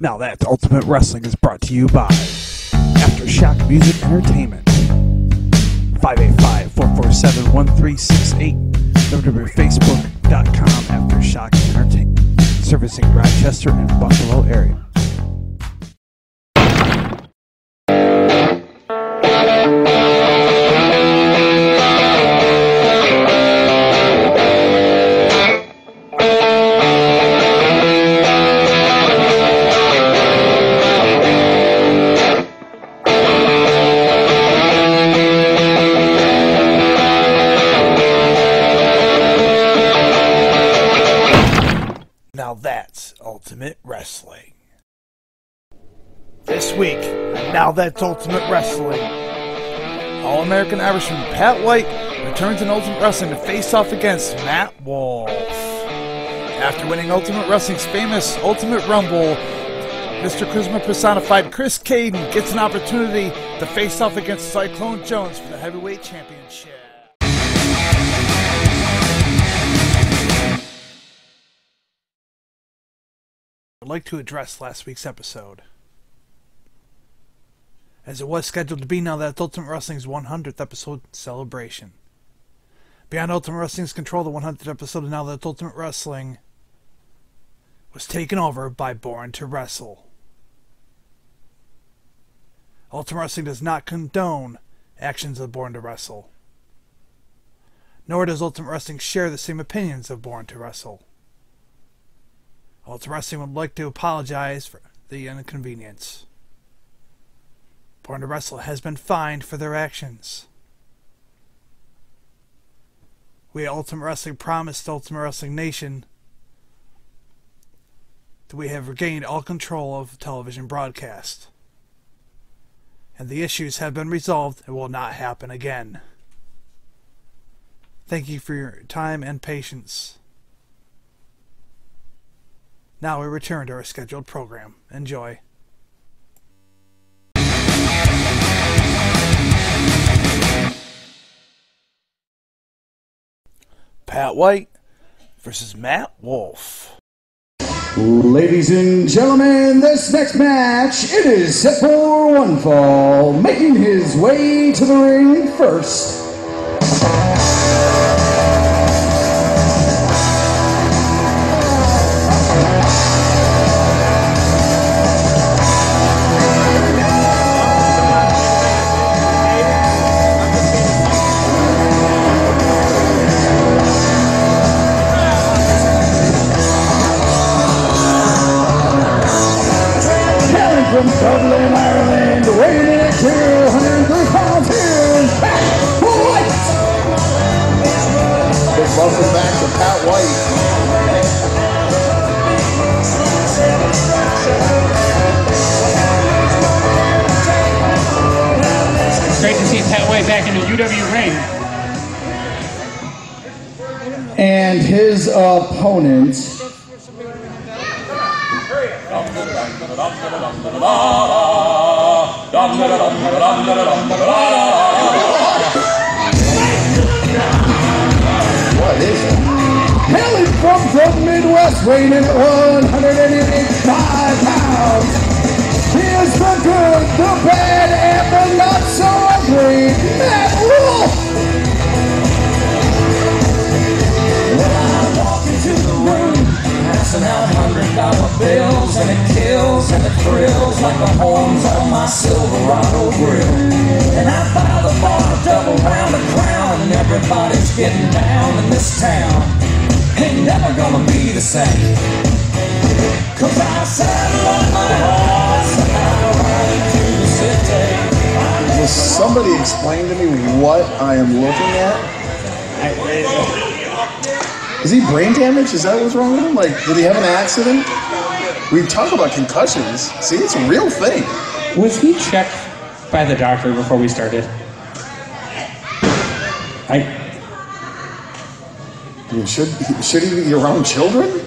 Now that Ultimate Wrestling is brought to you by Aftershock Music Entertainment. 585-447-1368. www.facebook.com Aftershock Entertainment. Servicing Rochester and Buffalo area. Now that's Ultimate Wrestling. This week, and Now That's Ultimate Wrestling, All-American Irishman Pat White returns in Ultimate Wrestling to face off against Matt Wolf. After winning Ultimate Wrestling's famous Ultimate Rumble, Mr. Charisma personified Chris Caden gets an opportunity to face off against Cyclone Jones for the Heavyweight Championship. I'd like to address last week's episode, as it was scheduled to be Now That's Ultimate Wrestling's 100th episode celebration. Beyond Ultimate Wrestling's control, the 100th episode of Now That's Ultimate Wrestling was taken over by Born to Wrestle. Ultimate Wrestling does not condone actions of Born to Wrestle, nor does Ultimate Wrestling share the same opinions of Born to Wrestle. Ultimate Wrestling would like to apologize for the inconvenience. Born to Wrestle has been fined for their actions. We at Ultimate Wrestling promised Ultimate Wrestling Nation that we have regained all control of television broadcast, and the issues have been resolved and will not happen again. Thank you for your time and patience. Now we return to our scheduled program. Enjoy. Pat White versus Matt Wolf. Ladies and gentlemen, this next match, it is set for one fall. Making his way to the ring first. From Dublin, Ireland, weighing in at 203 pounds, here's Pat White! Welcome back to Pat White. It's great to see Pat White back in the UW ring. And his opponent, What is it? hailing from the Midwest, weighing in at 185 pounds. He is the good, the bad, and the not so ugly Matt Wolf. When I walk into the room, passing out $100 bills, and it kills and it thrills like the horns on my Silverado grill. And I buy the bar double round a crown, and everybody's getting down in this town. Ain't never gonna be the same, 'cause I saddle on my horse and I ride into the city. Will somebody explain to me what I am looking at? Is he brain damaged? Is that what's wrong with him? Like, did he have an accident? We talk about concussions. See, it's a real thing. Was he checked by the doctor before we started? I mean, should he be around children?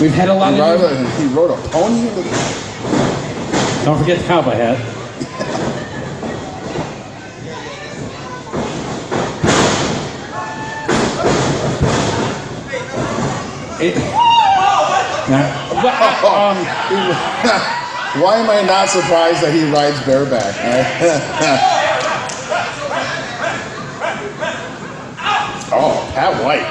We've had a lot of... He rode a pony? Don't forget the cowboy hat. Why am I not surprised that he rides bareback? Oh, Pat White.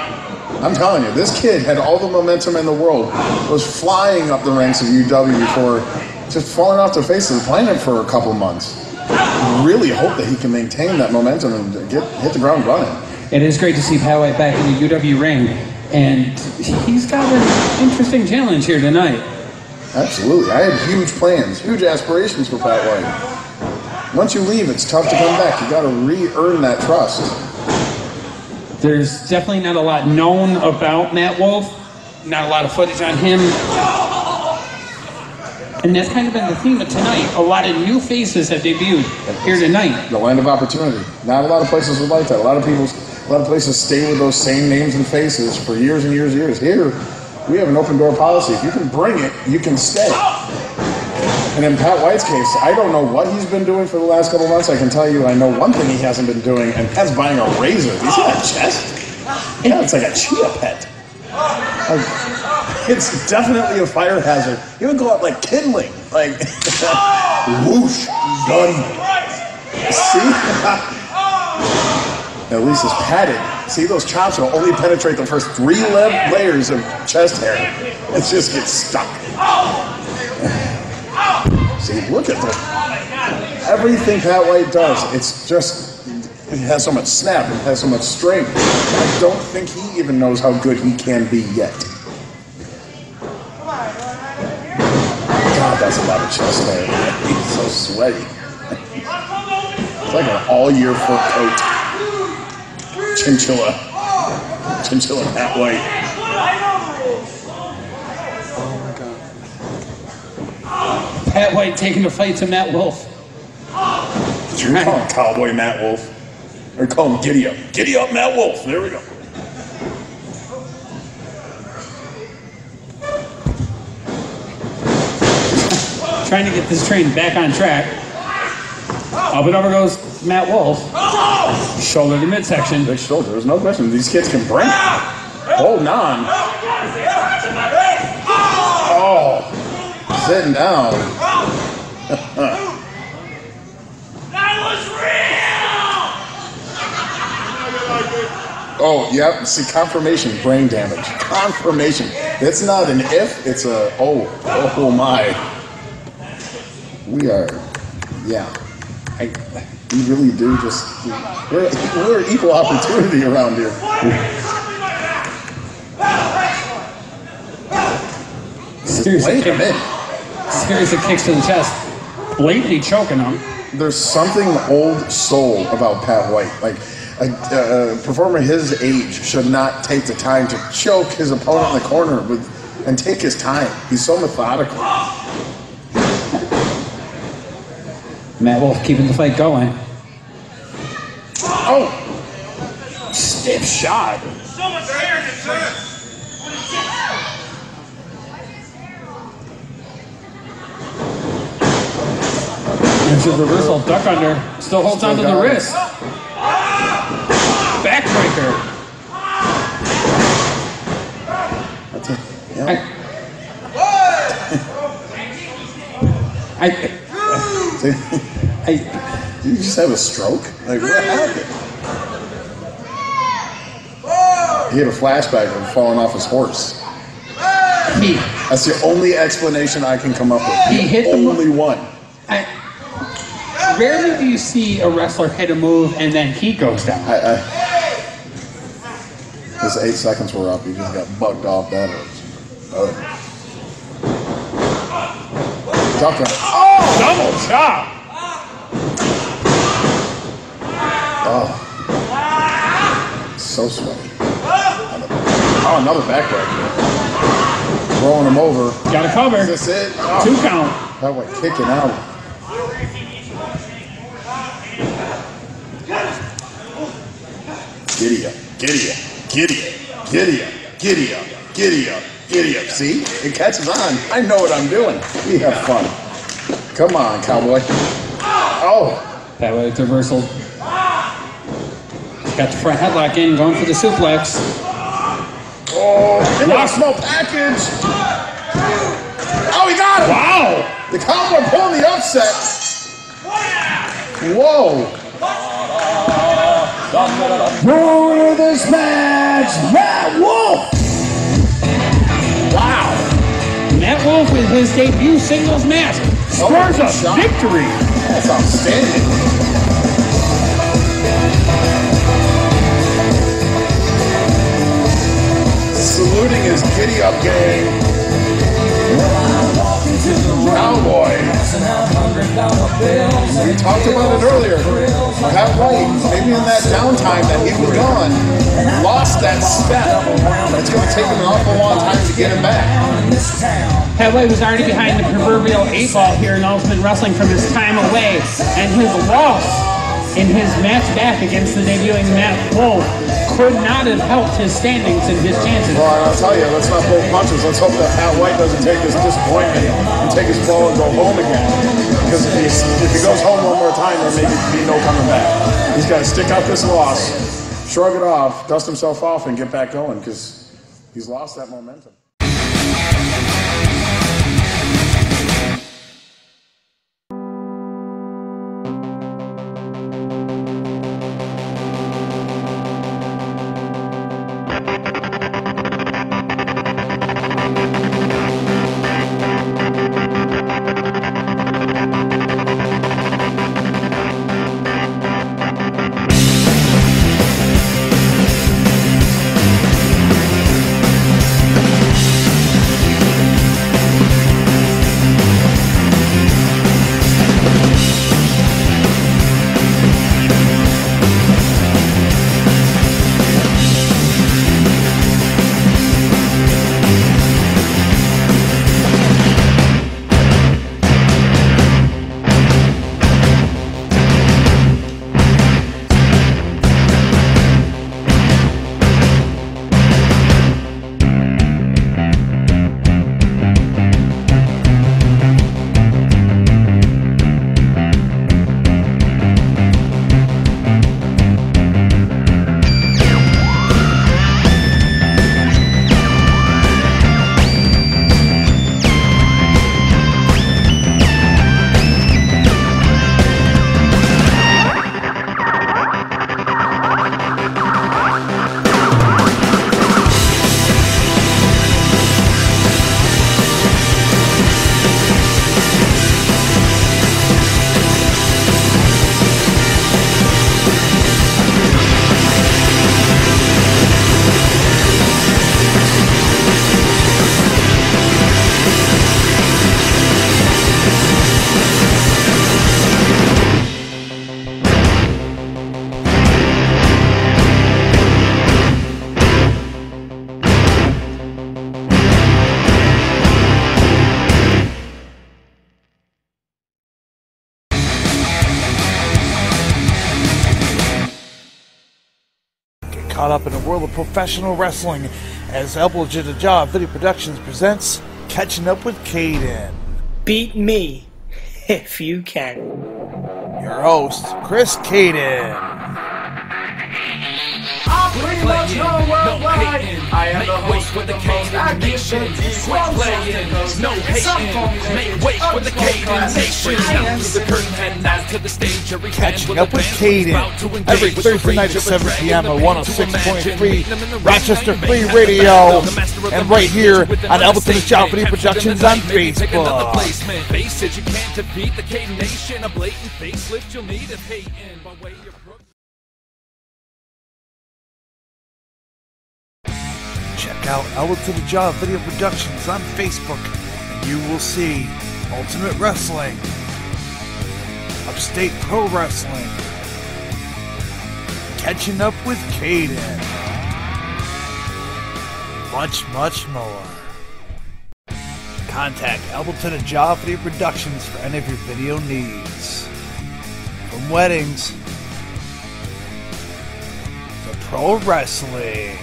I'm telling you, this kid had all the momentum in the world, was flying up the ranks of UW before just falling off the face of the planet for a couple months. Really hope that he can maintain that momentum and hit the ground running. It is great to see Pat White back in the UW ring, and he's got an interesting challenge here tonight. Absolutely. I had huge plans, huge aspirations for Pat White. Once you leave, it's tough to come back. You got to re-earn that trust. There's definitely not a lot known about Matt Wolf, not a lot of footage on him. And that's kind of been the theme of tonight. A lot of new faces have debuted here tonight. The land of opportunity. Not a lot of places would like that. A lot of places stay with those same names and faces for years and years and years. Here, we have an open door policy. If you can bring it, you can stay. And in Pat White's case, I don't know what he's been doing for the last couple months. I can tell you, I know one thing he hasn't been doing, and that's buying a razor. You see that chest? Yeah, it's like a chia pet. It's definitely a fire hazard. He would go out like kindling, like whoosh, done. See? At least it's padded. See, those chops will only penetrate the first 3 layers of chest hair. It just gets stuck. See, look at that. Everything Pat White does, it's just, it has so much snap, it has so much strength. I don't think he even knows how good he can be yet. God, that's a lot of chest hair. He's so sweaty. It's like an all-year fur coat. Chinchilla Pat White. Pat White taking the fight to Matt Wolf. Did you call him Cowboy Matt Wolf? Or call him Giddy Up? Giddy Up Matt Wolf. There we go. Trying to get this train back on track. Up and over goes Matt Wolf. Shoulder to midsection. Big shoulder, there's no question. These kids can bring it. Holding on. Oh, sitting down. Oh, yep. See, confirmation, brain damage. Confirmation. It's not an if, it's a oh my. We are, yeah. We really do just, we're equal opportunity around here. Series of kicks to the chest. Blatantly choking him. There's something old soul about Pat White. Like, a performer his age should not take the time to choke his opponent in the corner and take his time. He's so methodical. Matt Wolf keeping the fight going. Oh! Stiff shot. So much air, sir. There's a reversal duck under. Still holds on to the wrist. Backbreaker. That's it. Yeah. Did you just have a stroke? Like, what happened? He had a flashback of falling off his horse. That's the only explanation I can come up with. He hit the only one. Rarely do you see a wrestler hit a move and then he goes down. His 8 seconds were up. He just got bugged off that. Oh, double chop. Oh, so sweaty. Oh, another backbreaker. Throwing him over. Got to cover. Is this it? Oh. 2 count. That went kicking out. Giddy up, giddy up, giddy up, giddy up, giddy up, giddy up, giddy up. See? It catches on. I know what I'm doing. We have fun. Come on, cowboy. Oh. That way it's reversal. Got the front headlock in, going for the suplex. He lost no package. Oh, he got him. Wow! The Cowboy pulling the upset. Whoa. Winner of this match, Matt Wolf. Wow. Matt Wolf with his debut singles match scores a victory. That's outstanding. Saluting his giddy up gang. Cowboy. We talked about it earlier. Pat White, maybe in that downtime that he was gone, lost that step. It's going to take him an awful long time to get him back. Pat White was already behind the proverbial 8-ball here in Ultimate Wrestling from his time away, and his loss in his match back against the debuting Matt Wolf could not have helped his standings and his chances. Well, I'll tell you, let's not pull punches. Let's hope that Pat White doesn't take his disappointment and take his ball and go home again. Because if he goes home one more time, there may be no coming back. He's got to stick out this loss, shrug it off, dust himself off, and get back going because he's lost that momentum. Caught up in the world of professional wrestling as Elbow to the Jaw Video Productions presents Catching Up with Caden. Beat me, if you can. Your host, Chris Caden. I'm pretty much known worldwide. I am the host with the most active No hating, make way for the Caden Nation. Down through the curtain, heading out to the stage. Catching Up with Caden every Thursday night at 7 p.m. at 106.3 Rochester Free Radio, and right here on Elbow to the Jaw Video Productions on Facebook. Faces you can't defeat the Caden Nation. A blatant facelift you'll need if hating by way of Check out Elbow to the Jaw Video Productions on Facebook, and you will see Ultimate Wrestling, Upstate Pro Wrestling, Catching Up with Caden, much, much more. Contact Elbow to the Jaw Video Productions for any of your video needs. From weddings to pro wrestling.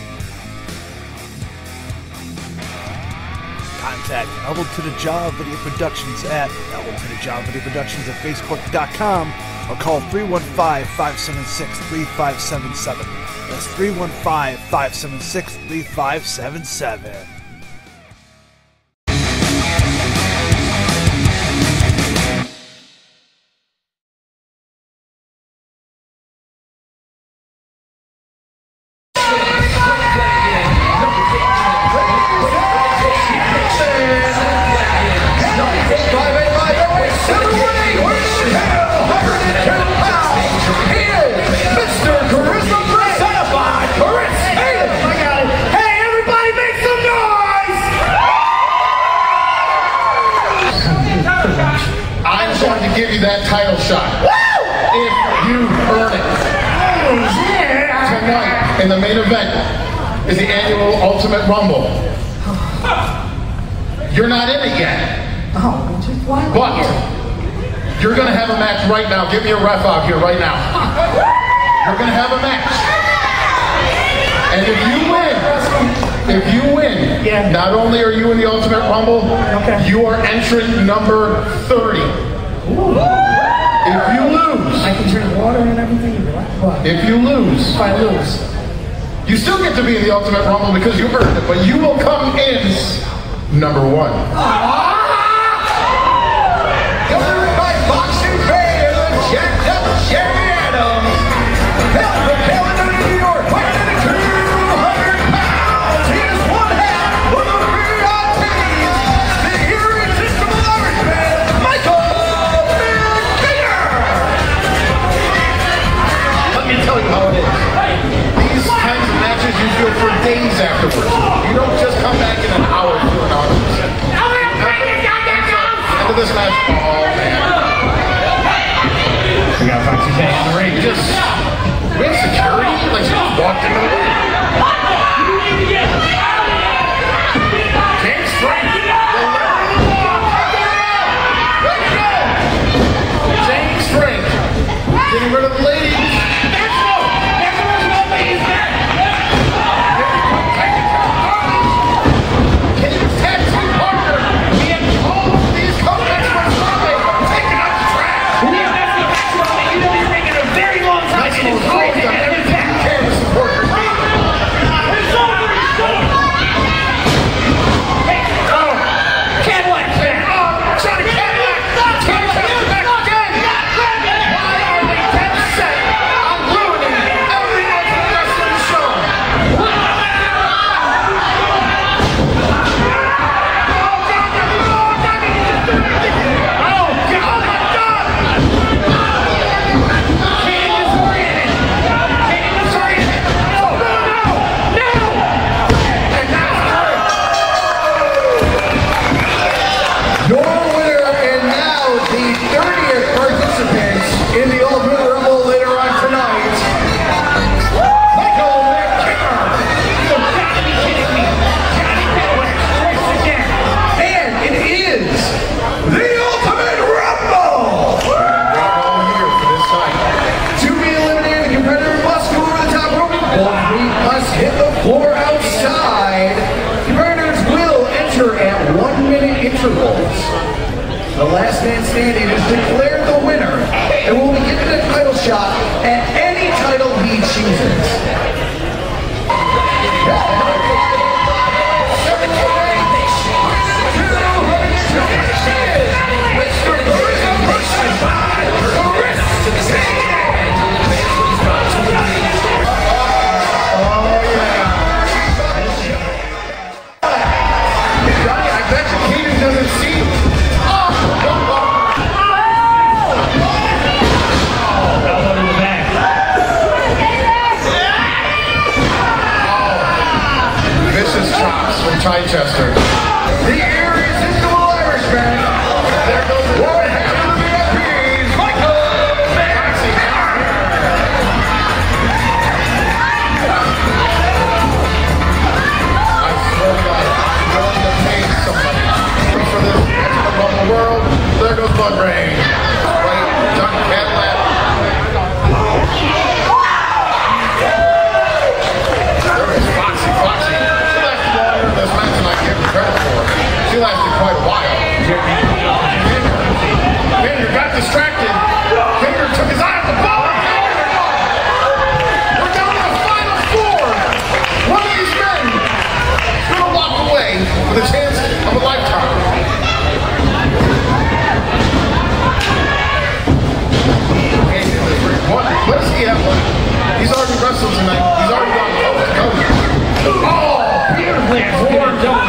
Contact Elbow to the Jaw Video Productions at Elbow to the Jaw Video Productions at Facebook.com or call 315-576-3577. That's 315-576-3577. That title shot. If you earn it. Tonight, in the main event, is the annual Ultimate Rumble. You're not in it yet. But you're going to have a match right now. Give me a ref out here right now. You're going to have a match. And if you win, not only are you in the Ultimate Rumble, you are entrant number 30. Ooh. If you lose, I can drink water and everything. What? If you lose, if I lose, you still get to be in the Ultimate Rumble because you earned it, but you will come in number 1. Delivered by boxing fan, the jacked up Jerry Adams. Held from Calendar, New York, weighing in at 200 pounds. He is one half of the VIPs, the irresistible Irishman, Michael. Tell you how it is. These kinds of matches you feel for days afterwards. You don't just come back in an hour feeling out of it. End of this match, oh man. We got Foxy Day in the ring. We have security? Like she just walked into the ring. James Frank. James Frank. Getting rid of the ladies. The last man standing is declared the winner and will be given a title shot at any title he chooses. Chichester. The irresistible Irishman. There goes the head of the VIPs, Michael Maxey. I swear to God, I'm going to pay somebody for this around the world. There goes Blood Rain. Right, John Cadillac. There is Foxy. This match, and I give credit wrestle tonight. He's already gone coast to coast. Oh, beautifully formed out.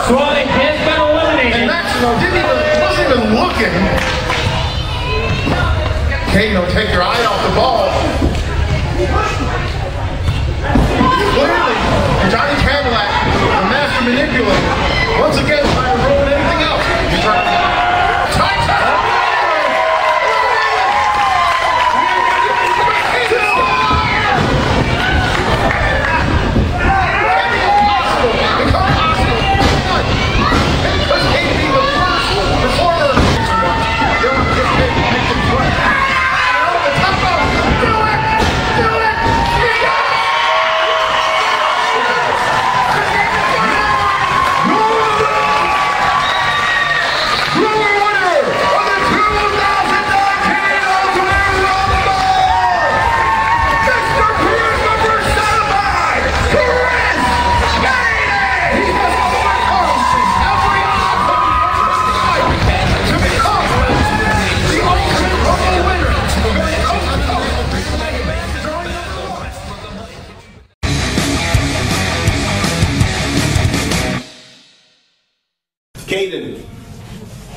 Swally has been eliminated. And Maximo wasn't even looking. Kane, don't take your eye off the ball. Clearly, Johnny Cadillac, the master manipulator, once again trying to ruin anything else. He's trying to Caden,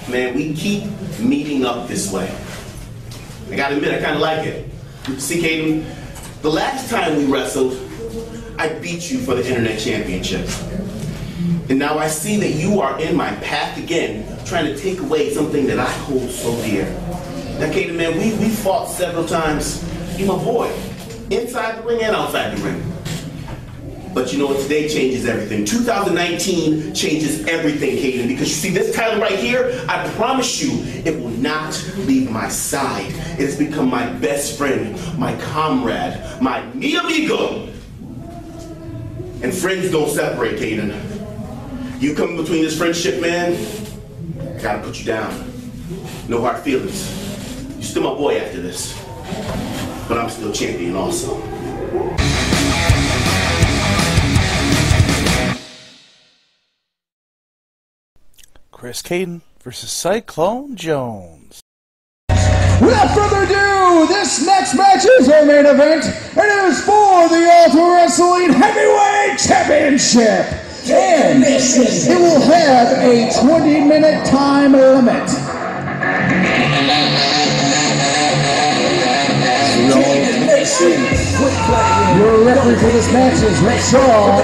man, we keep meeting up this way. I gotta admit, I kinda like it. See, Caden, the last time we wrestled, I beat you for the Internet Championship. And now I see that you are in my path again, trying to take away something that I hold so dear. Now, Caden, man, we fought several times. You're my boy, inside the ring and outside the ring. But you know what, today changes everything. 2019 changes everything, Caden, because you see this title right here, I promise you, it will not leave my side. It has become my best friend, my comrade, my mi amigo. And friends don't separate, Caden. You come between this friendship, man, I gotta put you down. No hard feelings. You're still my boy after this. But I'm still champion also. Chris Caden versus Cyclone Jones. Without further ado, this next match is our main event, and it is for the Ultimate Wrestling Heavyweight Championship. And it will have a 20-minute time limit. Your referee for this match is Rick Shaw.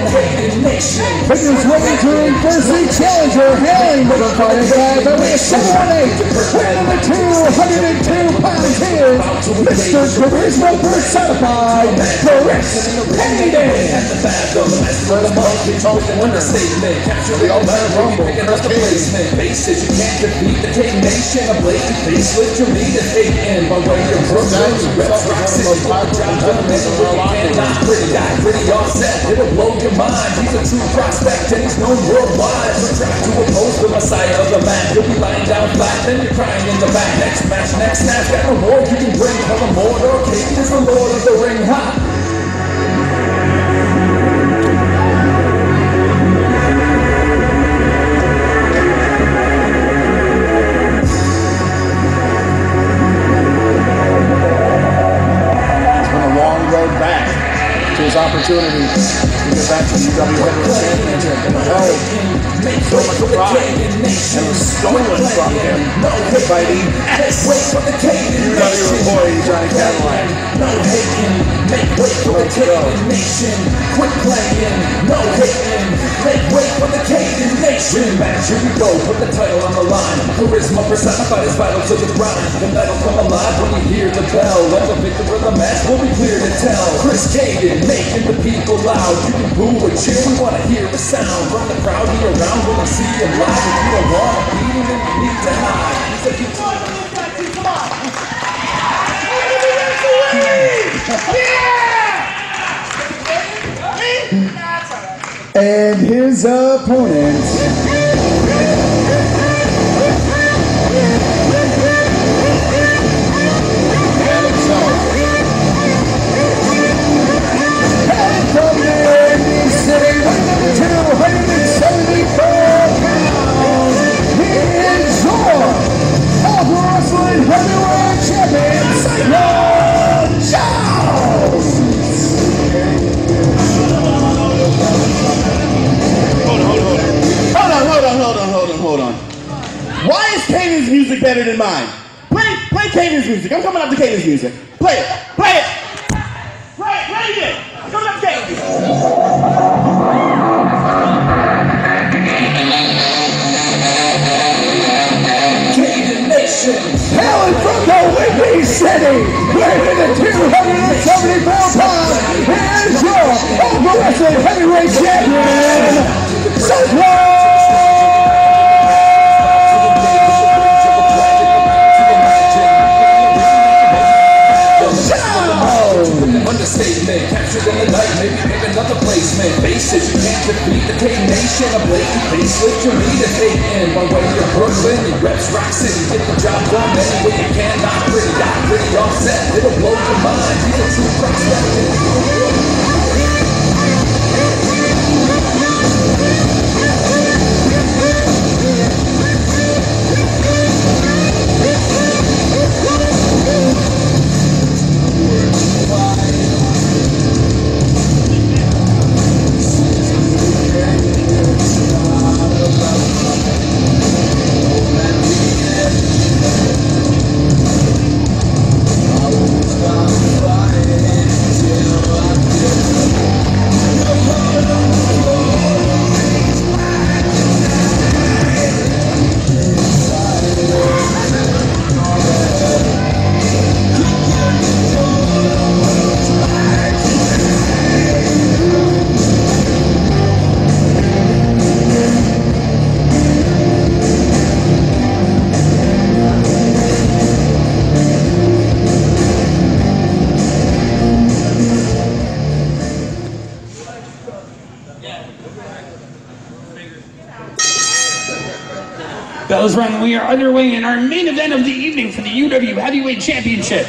Figures ready to enforce the challenger, hailing with a fighting guy that weighs 718, weighing the 202 pounds is Mr. Charisma personified, Chris Caden. For the monthly token winner statement, capture the ultimate rumble, the placement. Bases you can't defeat the Caden Nation. A blatant facelift you need to take in by way of Brooklyn. Reps rock city, job done, man. Cannot pretty guy, pretty all set. It'll blow your mind. He's a true prospect and he's known worldwide. So try to oppose the messiah of the man. You'll be lying down flat, then you're crying in the back. Next match, next snatch, got no more you can bring. Call him Mordor, Caden is the lord of the ring. Ha! His opportunity to get back to the UW Heavyweight Championship and held so much pride and was stolen from him by the ex-UW employee Johnny Cadillac. No hating, make way for the Caden Nation. Quit playing, no hating, make way for the Caden Nation. Match, here we go, put the title on the line. Charisma personified is vital to the grind. The metal come alive when you hear the bell. And the victor of the match will be clear to tell. Chris Caden making the people loud. You can boo or cheer, we want to hear the sound. From the crowd, be around when they see him live. If you don't want to beat him, then you need to hide. He's like, come on. And his opponent, from the Indy City, 274 pounds, he is your Ultimate Wrestling Heavyweight Champion, it in mind. Play Caden's music. I'm coming up to Caden's music. Play it. Play it. Play it. Play it. I'm coming up to Caden's music. Caden Nation. Hailing from the Windy City, weighing in at 274 pounds, here's your Open Wrestling Heavyweight Champion, Cyclone! Understatement, captured in the night, maybe pick another placement. Bases, you can't defeat the Caden Nation. A blatant facelift, you need a take in. One way to Brooklyn, you reps Rock City. Get the job done any way you can. Not pretty offset. It'll blow your mind. He's a true prospect. Bells rung. We are underway in our main event of the evening for the UW Heavyweight Championship.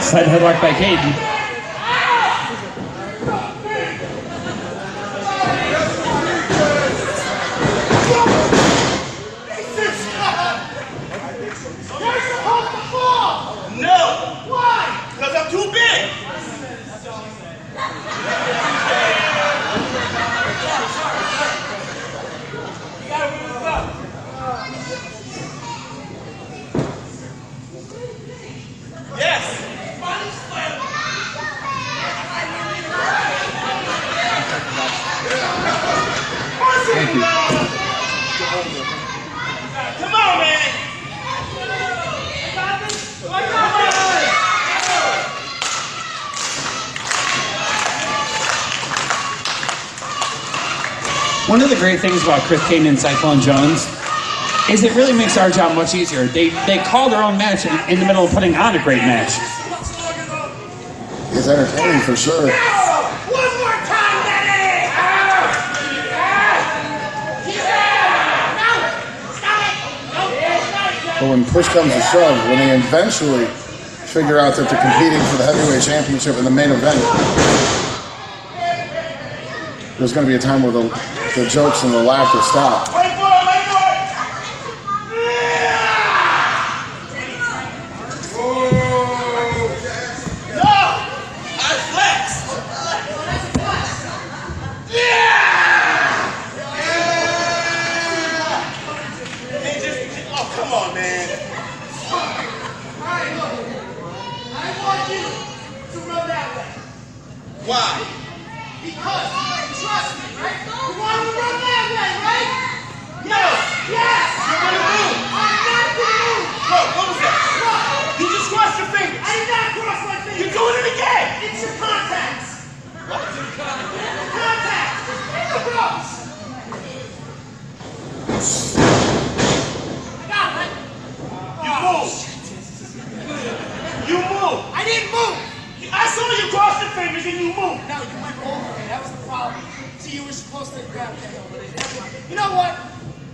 Side headlock by Caden. No! Why? Because I'm too big! Yes! Thank you. Come on, man! One of the great things about Chris Caden and Cyclone Jones is it really makes our job much easier. They call their own match in the middle of putting on a great match. It's entertaining for sure. One more time, Daddy! But when push comes to shove, when they eventually figure out that they're competing for the heavyweight championship in the main event, there's going to be a time where the jokes and the laughter stop. Wait for it, wait for it! No! I flexed! Hey, oh, come on, man. Alright, look. I want you to run that way. Why? Because, trust me, right? You want to run that way, right? Yes! Yes! You're gonna move! I'm not gonna move! Bro, what was that? What? You just crossed your fingers! I did not cross my fingers! You're doing it again! It's your contacts! What? Contacts! It's the ropes! fingers and you move. No, you went over me. That was the problem. See, you were supposed to grab that over there. You know what?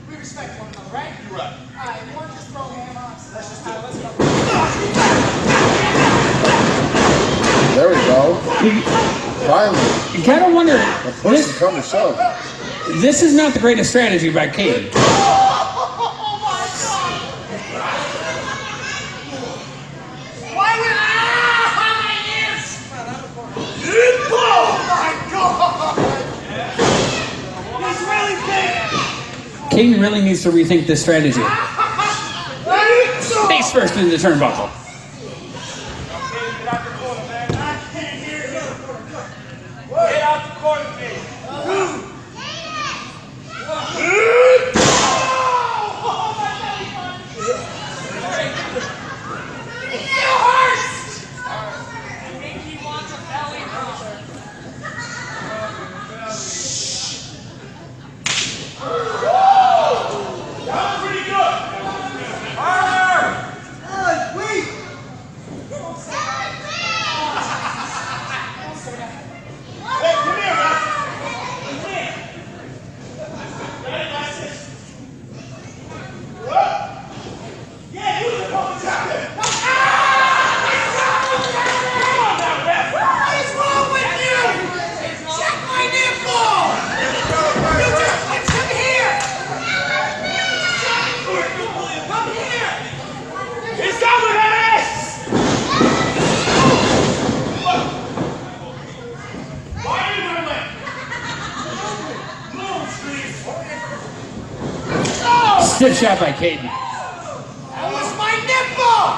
We respect one another, right? You're right. All right, you want to just throw ham on? Let's go. There we go. Finally. You gotta wonder. The push has come to shove. This is not the greatest strategy by Kate. Oh my God! Why would oh my God! He's really big. Kate really needs to rethink this strategy. Face first in the turnbuckle. Get out the corner, Kate. Stiff shot by Caden. That was my nipple!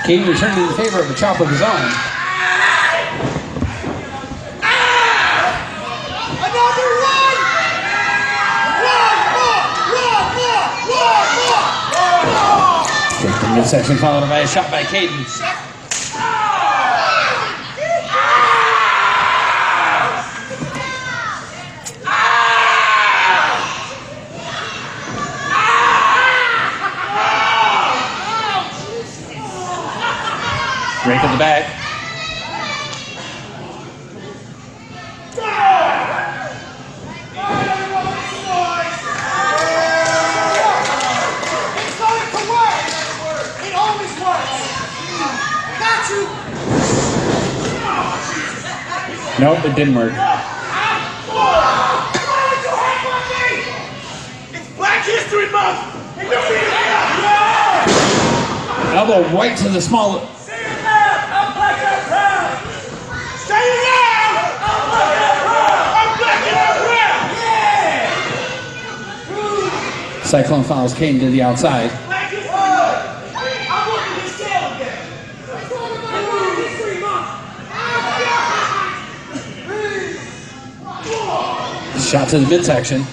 Caden returned in favor of a chop of his own. Another one! One more! Straight to midsection, followed by a shot by Caden. Break at the back. It's going to work! It always works! Got you! Nope, it didn't work. It's Black History Month! And you're being Elbow right to the small. Cyclone follows Caden to the outside. Shot to the midsection.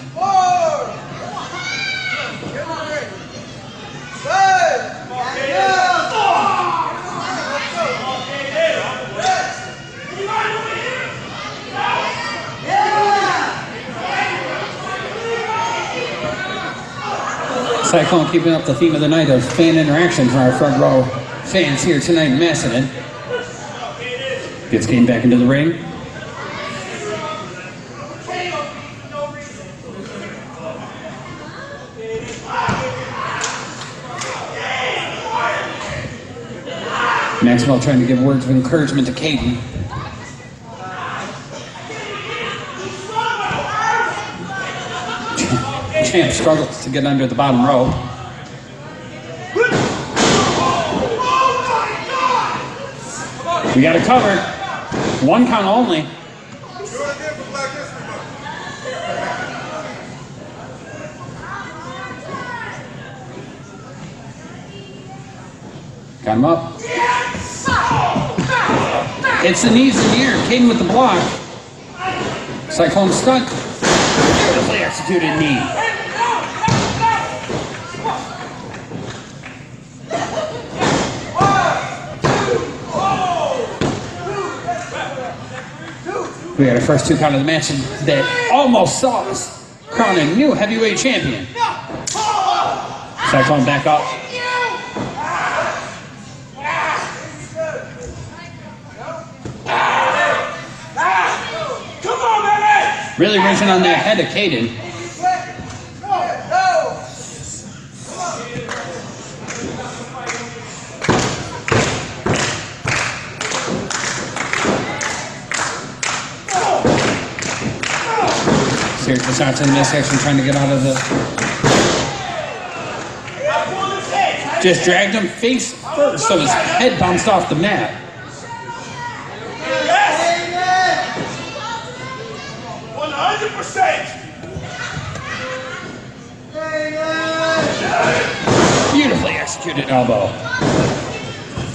Cyclone keeping up the theme of the night of fan interaction for our front row fans here tonight in Macedon. Gets Caden back into the ring. Maxwell trying to give words of encouragement to Caden. Champ struggles to get under the bottom rope. We got it covered. One count only. Got him up. It's the knees in the air. Caden with the block. Cyclone stunt. Beautifully executed knee. We got our first 2 count of the match that almost saw us crown a new heavyweight champion. Cyclone back up. Come on, baby! Really reaching on that head of Caden. Seriously, out to the midsection, trying to get out of the. Just dragged him face first, so his head bounced off the mat. Yes! 100%! Beautifully executed elbow.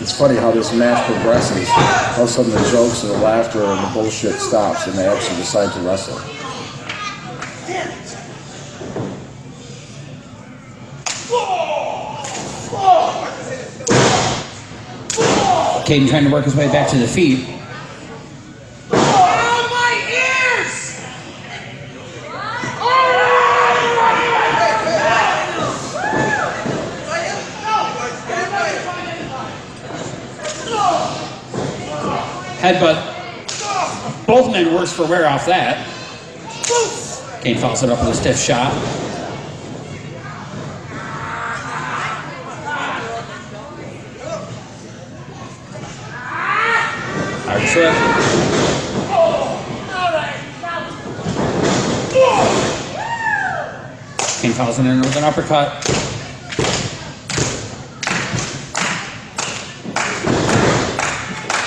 It's funny how this match progresses. All of a sudden the jokes and the laughter and the bullshit stops and they actually decide to wrestle. Caden trying to work his way back to the feet. Oh, my ears! Headbutt. Both men worse for wear off that. Caden follows it up with a stiff shot. King follows in with an uppercut.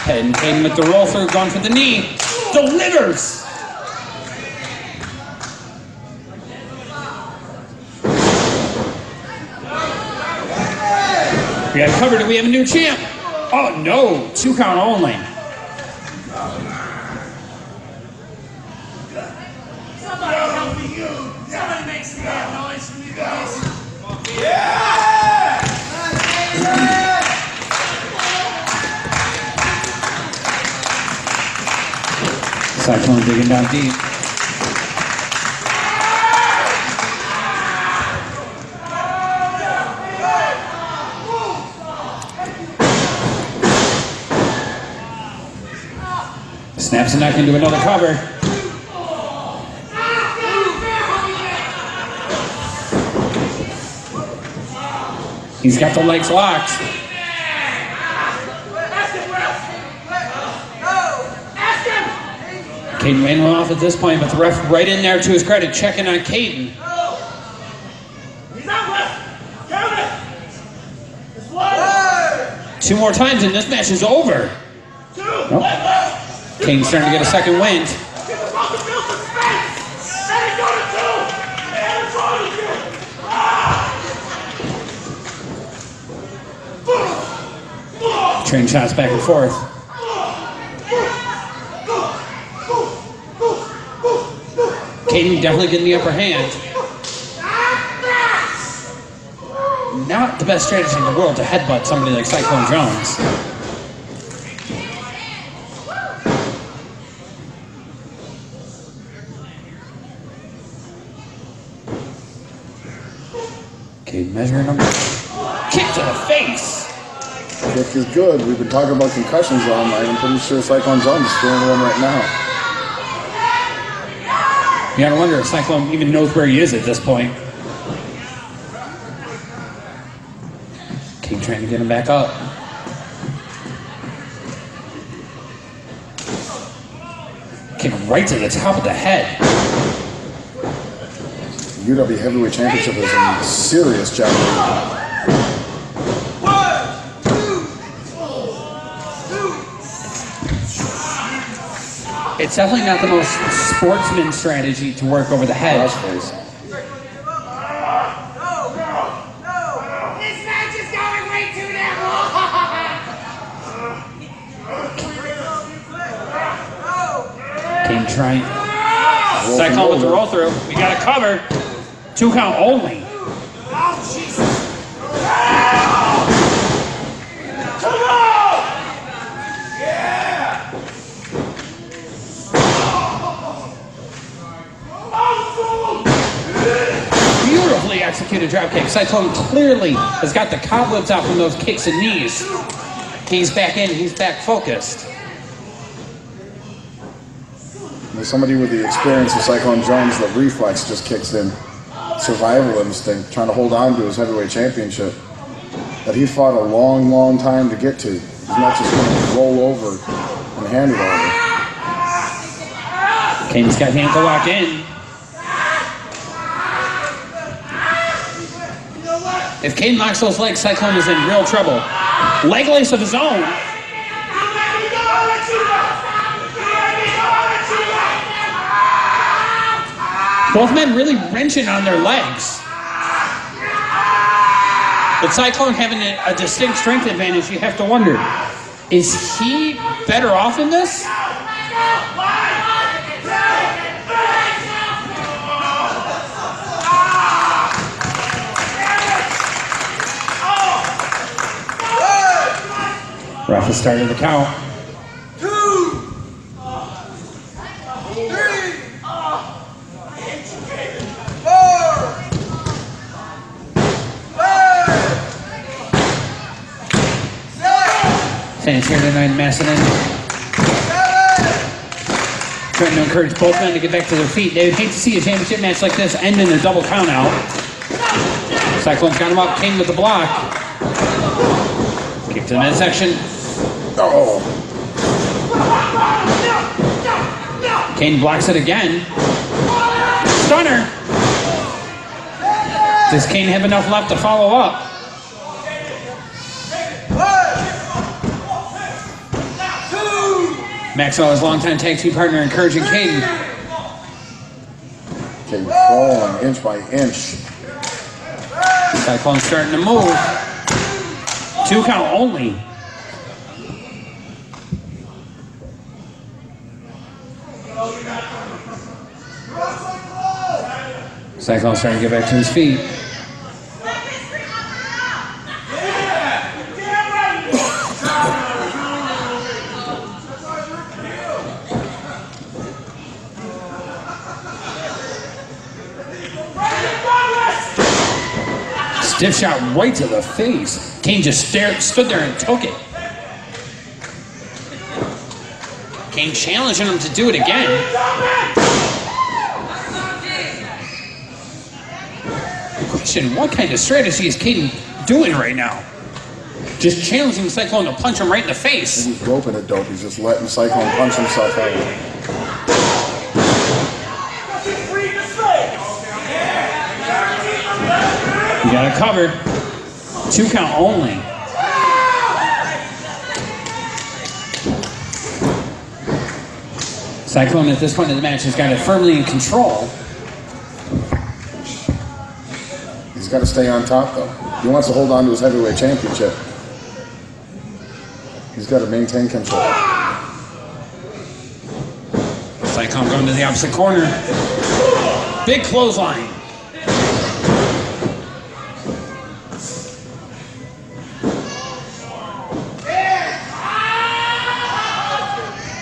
And Caden with the roll through, going for the knee. Delivers! We got it covered. Do we have a new champ? Oh no, 2 count only. Cyclone digging down deep. Snaps the neck into another cover. He's got the legs locked. Caden ran him off at this point, but the ref right in there to his credit, checking on Caden. Two more times and this match is over. Nope. Caden's starting to get a second wind. Trading shots back and forth. Caden definitely getting the upper hand. Not the best strategy in the world to headbutt somebody like Cyclone Jones. Caden measuring him. Kick to the face. Kick is good. We've been talking about concussions all night. I'm pretty sure Cyclone Jones is feeling one right now. You gotta wonder if Cyclone even knows where he is at this point. King trying to get him back up. Kick right to the top of the head. The UW Heavyweight Championship is in serious jeopardy. It's definitely not the most sportsman strategy to work over the head. This match is going way too damn long. King trying. Cyclone with the roll through. We got a cover. 2 count only. Oh, Jesus. Come on! Yeah! Beautifully poorly executed drop kick. Cyclone clearly has got the cobwebs out from those kicks and knees. He's back in, he's back focused. There's somebody with the experience of Cyclone Jones, the reflex just kicks in. Survival instinct, trying to hold on to his heavyweight championship that he fought a long, long time to get to. He's not just going to roll over and hand it over. Kane's got the ankle locked in. If Kane locks those legs, Cyclone is in real trouble. Leg lace of his own. Both men really wrenching on their legs. But Cyclone having a distinct strength advantage, you have to wonder, is he better off in this? Ref has started the count. 2, 3, 4, 5, 6, Fans here tonight in Macedon. Trying to encourage both men to get back to their feet. They would hate to see a championship match like this end in a double count out. Cyclone's got him up, Kane with the block. Kick to the midsection. Oh. Kane blocks it again. Stunner. Does Kane have enough left to follow up? Maxwell, his longtime tag team partner, encouraging Kane. Kane falling inch by inch. Cyclone starting to move. 2 count only. Cyclone starting to get back to his feet. Stiff shot right to the face. Kane just stood there and took it. Kane challenging him to do it again. Question, what kind of strategy is Kane doing right now? Just challenging Cyclone to punch him right in the face. He's roping it, dope. He's just letting Cyclone punch himself out. You got to cover. 2 count only. Cyclone at this point in the match has got it firmly in control. He's got to stay on top, though. He wants to hold on to his heavyweight championship. He's got to maintain control. Cyclone going to the opposite corner. Big clothesline.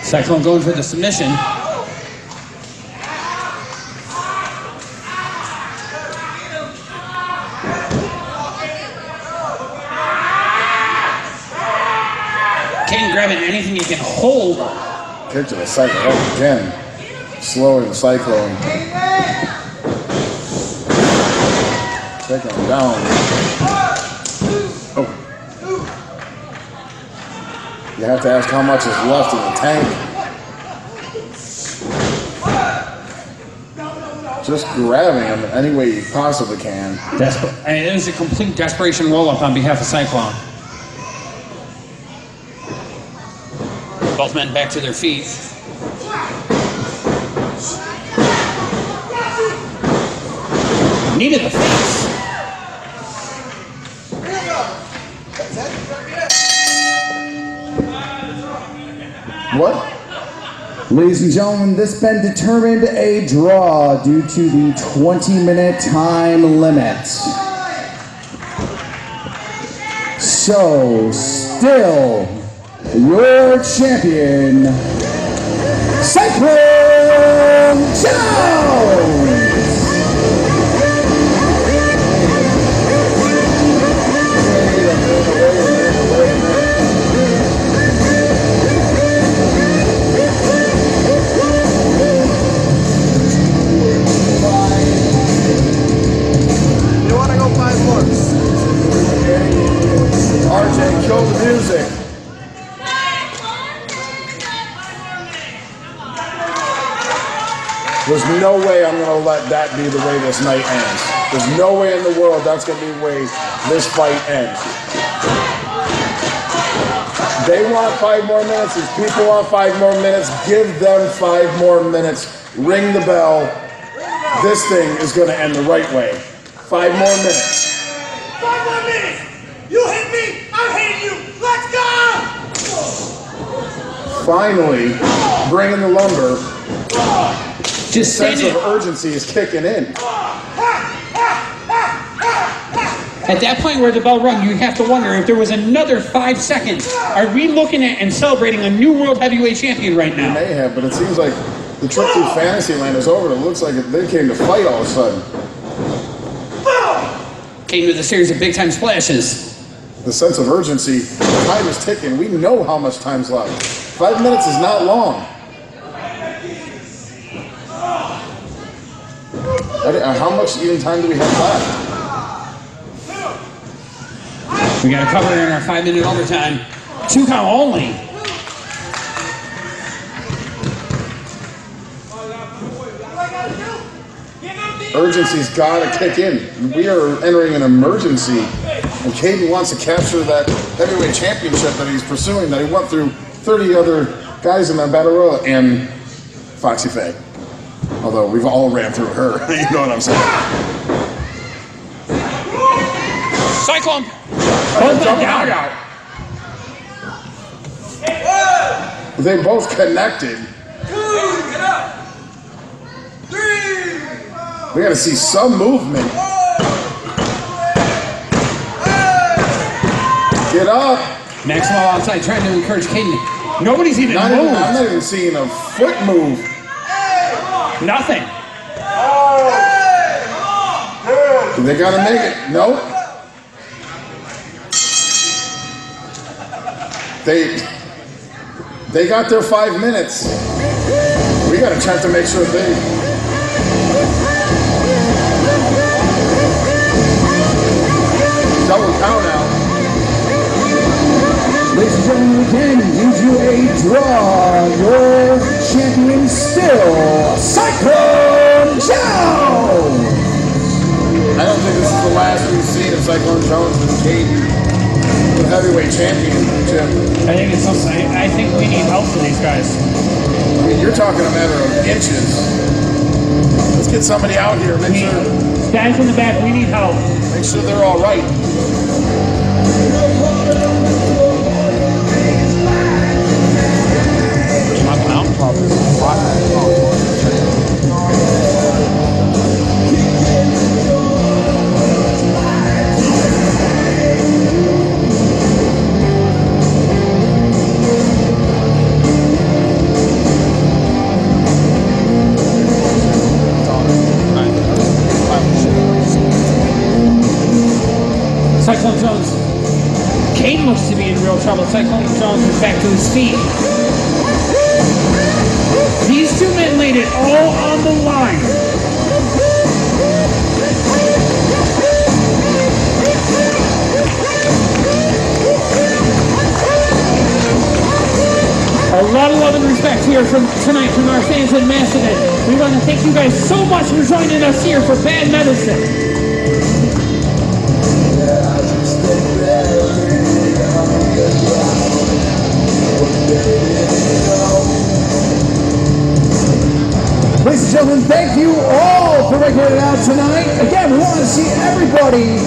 Cyclone going for the submission. Kane grabbing anything he can hold. Kick to the side of the head again. Slowing the Cyclone. Taking him down. Oh. You have to ask how much is left in the tank. Just grabbing him any way you possibly can. And it was a complete desperation roll-up on behalf of Cyclone. Both men back to their feet. Knee to the face. What? Ladies and gentlemen, this has been determined a draw due to the 20-minute time limit. So, still your champion, Cyclone Jones! music. There's no way I'm going to let that be the way this night ends. There's no way in the world that's going to be the way this fight ends. They want 5 more minutes. These people want 5 more minutes. Give them 5 more minutes. Ring the bell. This thing is going to end the right way. 5 more minutes. 5 more minutes. You hit me. I'm hitting you. Let's go. Finally, bringing the lumber. Just Sense saying of urgency is kicking in. At that point where the bell rung, you have to wonder if there was another 5 seconds. Are we looking at and celebrating a new world heavyweight champion right now? They may have, but it seems like the trip through Fantasyland is over. It looks like they came to fight all of a sudden. Came with a series of big-time splashes. The sense of urgency, the time is ticking. We know how much time's left. 5 minutes is not long. How much even time do we have left? We got to cover it in our 5-minute overtime. 2 count only. Urgency's got to kick in. We are entering an emergency. And Caden wants to capture that heavyweight championship that he's pursuing, that he went through 30 other guys in that battle royal, and Foxy Faye. Although we've all ran through her. You know what I'm saying? Cyclone. Out. They both connected. 2, get up. 3. We got to see some movement. Get up. Maximo outside trying to encourage Caden. Nobody's even moved. I'm not even seeing a foot move. Nothing. They got to make it. Nope. They got their 5 minutes. We got to check to make sure they... Double count out. Ladies and gentlemen, again, gives you a draw. Your champion still, Cyclone Jones! I don't think this is the last we've seen of Cyclone Jones and Caden, the heavyweight championship. I think we need help for these guys. I mean, you're talking a matter of inches. Let's get somebody out here. Make sure. Guys in the back, we need help. Make sure they're all right. Cyclone Jones. Kane looks to be in real trouble. Cyclone Jones is back to his feet. These 2 men laid it all on the line. A lot of love and respect here tonight from our fans in Macedon. We want to thank you guys so much for joining us here for Bad Medicine. Ladies and gentlemen, thank you all for making it out tonight. Again, we want to see everybody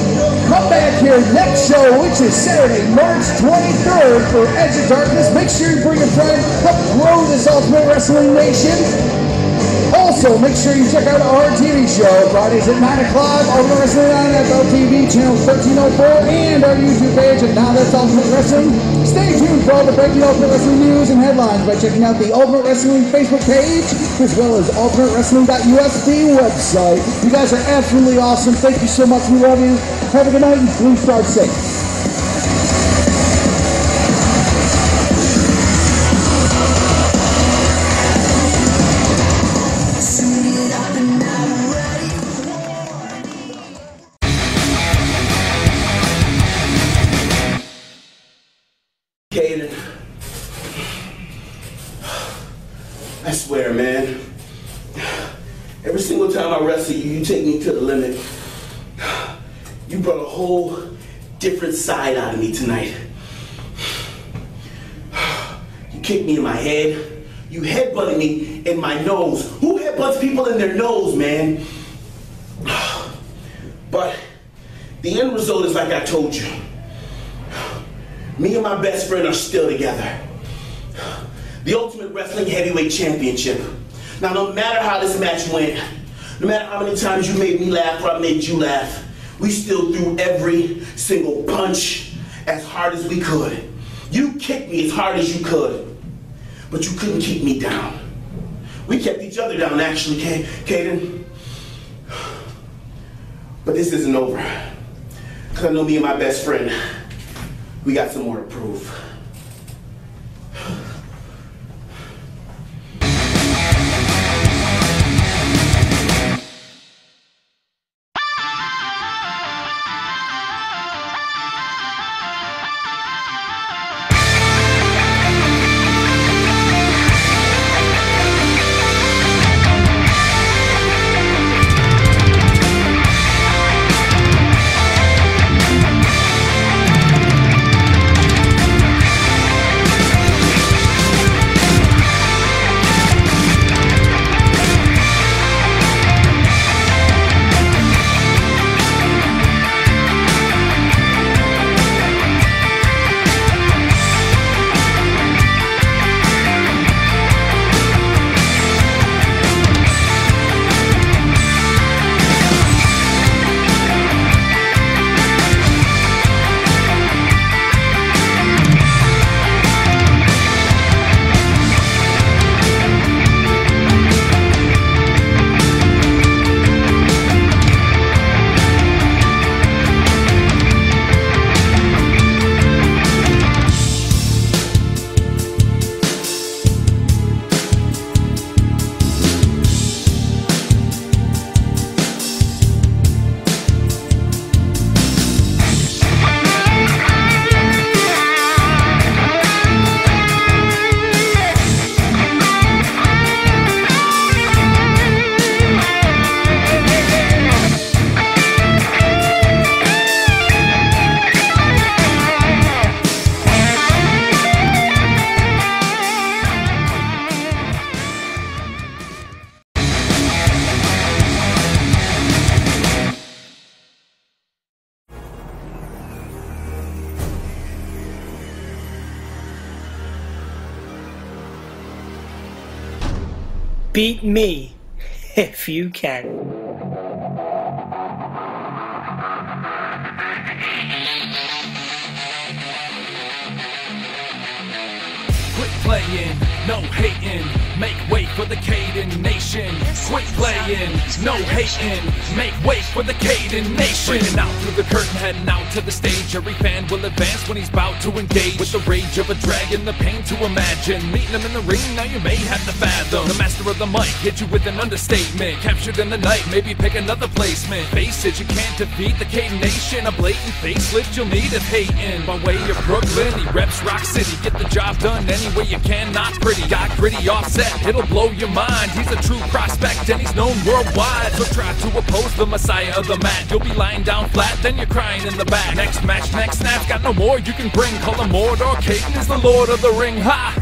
come back here next show, which is Saturday, March 23rd for Edge of Darkness. Make sure you bring a friend. Help grow this Ultimate Wrestling Nation. Also, make sure you check out our TV show, Fridays at 9 o'clock, Ultimate Wrestling on FLTV, channel 1304, and our YouTube page, and Now That's Ultimate Wrestling. Stay tuned for all the breaking Ultimate Wrestling news and headlines by checking out the Ultimate Wrestling Facebook page, as well as ultimatewrestling.us, the website. You guys are absolutely awesome. Thank you so much. We love you. Have a good night, and please start safe. wrestle you, you take me to the limit. You brought a whole different side out of me tonight. You kicked me in my head. You headbutted me in my nose. Who headbutts people in their nose, man? But the end result is like I told you. Me and my best friend are still together. The Ultimate Wrestling Heavyweight Championship. Now, no matter how this match went, no matter how many times you made me laugh or I made you laugh, we still threw every single punch as hard as we could. You kicked me as hard as you could, but you couldn't keep me down. We kept each other down, actually, Caden. But this isn't over. Because I know me and my best friend, we got some more to prove. Beat me, if you can. Quit playing, no hating, make way for the Caden Nation. Quit playing, no hating, make way for the Caden Nation. Breaking out through the curtain, heading out to the stage. Every fan will advance when he's about to engage. With the rage of a dragon, the pain to imagine. Meeting him in the ring, now you may have to fathom. The master of the mic hit you with an understatement. Captured in the night, maybe pick another placement. Face it, you can't defeat the Caden Nation. A blatant facelift you'll need if hating. By way of Brooklyn, he reps Rock City. Get the job done any way you can, not pretty. Got gritty offset, it'll blow your mind. He's a true prospect and he's known worldwide. So try to oppose the messiah of the mat. You'll be lying down flat, then you're crying in the back. Next match, next snap, got no more you can bring. Call him Mordor, Caden is the Lord of the Ring. Ha!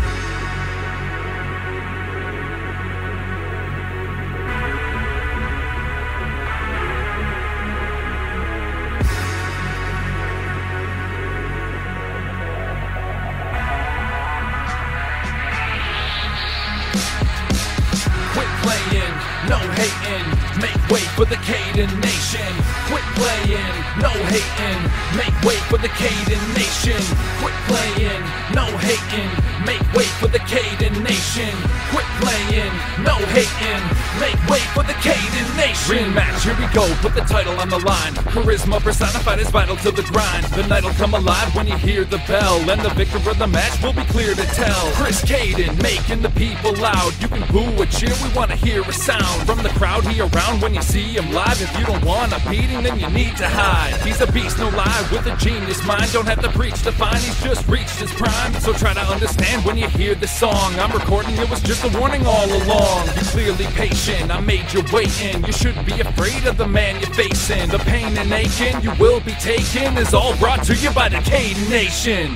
No hating, make way for the Caden Nation. Quit playing, no hating, make way for the Caden Nation. Quit playing, no hating, make way for the Caden Nation. Quit playing, no hating, make way for the Caden Nation. Ring match, here we go, put the title on the line. Charisma personified is vital to the grind. The night'll come alive when you hear the bell, and the victor of the match will be clear to tell. Chris Caden, making the people loud. You can boo or cheer, we wanna hear a sound from the crowd here around when you see him live. If you don't want a beating, then you need to hide. He's a beast, no lie, with a genius mind. Don't have to preach to find he's just reached his prime. So try to understand when you hear this song. I'm recording, it was just a warning all along. You're clearly patient, I made you waiting. You should Be afraid of the man you're facing. The pain and aching you will be taken is all brought to you by the Caden Nation.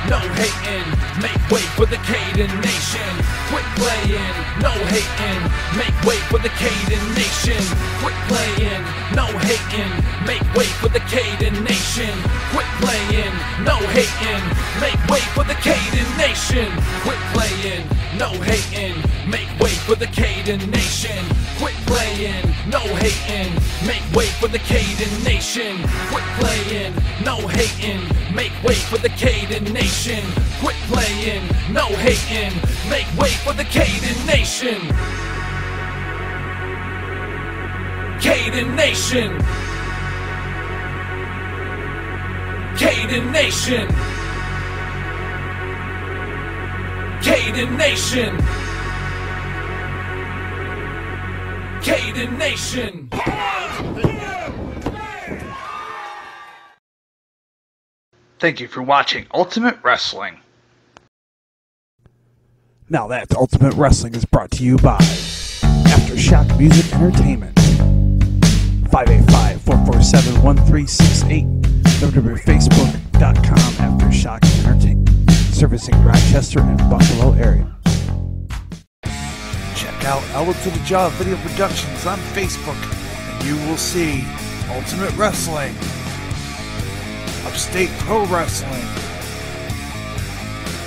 No hating, make way for the Caden Nation. Quit playing, no hating, make way for the Caden Nation. Quit playing, no hating, make way for the Caden Nation. Quit playing, no hating, make way for the Caden Nation. Quit playing, no hating, make way for the Caden Nation. Quit playing, no hating, make way for the Caden Nation. Quit playing, no hating, make way for the Caden Nation. Quit playing, no hating, make way for the Caden Nation. Caden Nation. Caden Nation. Caden Nation. Caden Nation. Thank you for watching Ultimate Wrestling. Now that Ultimate Wrestling is brought to you by Aftershock Music Entertainment. 585-447-1368. www.facebook.com Aftershock Entertainment. Servicing Rochester and Buffalo area. Check out Elbow to the Jaw Video Productions on Facebook and you will see Ultimate Wrestling, Upstate Pro Wrestling,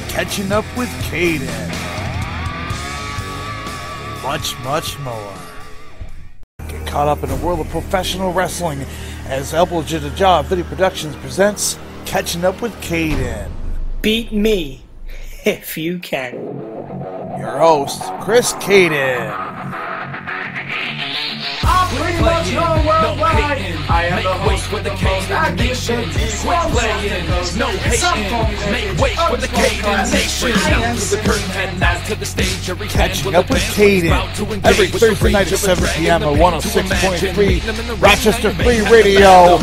Catching Up with Caden, much, much more. Get caught up in the world of professional wrestling as Elbow to the Jaw Video Productions presents Catching Up with Caden. Beat me if you can. Your host, Chris Caden. I'm pretty much known worldwide. I am the host with the most. I give them these Quit playing, no hating, make way for the Caden Nation. Down to the curtain, heading out to the stage. Catching Up with Caden every Thursday night at 7 p.m. at 106.3 Rochester Free Radio,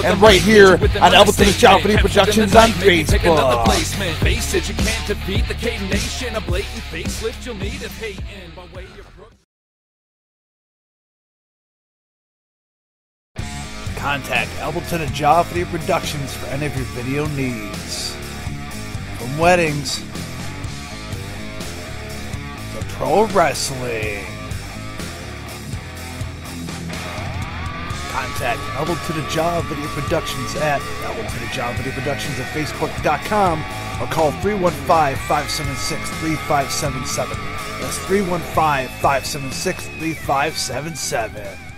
and right here on Elbow to the Jaw Video Productions on Facebook. Face it, you can't defeat the Caden Nation. A blatant facelift you'll need if hating by way of Contact Elbow to the Jaw Video Productions for any of your video needs. From weddings to pro wrestling. Contact Elbow to the Jaw Video Productions at Elbow to the Jaw Video Productions at Facebook.com or call 315-576-3577. That's 315-576-3577.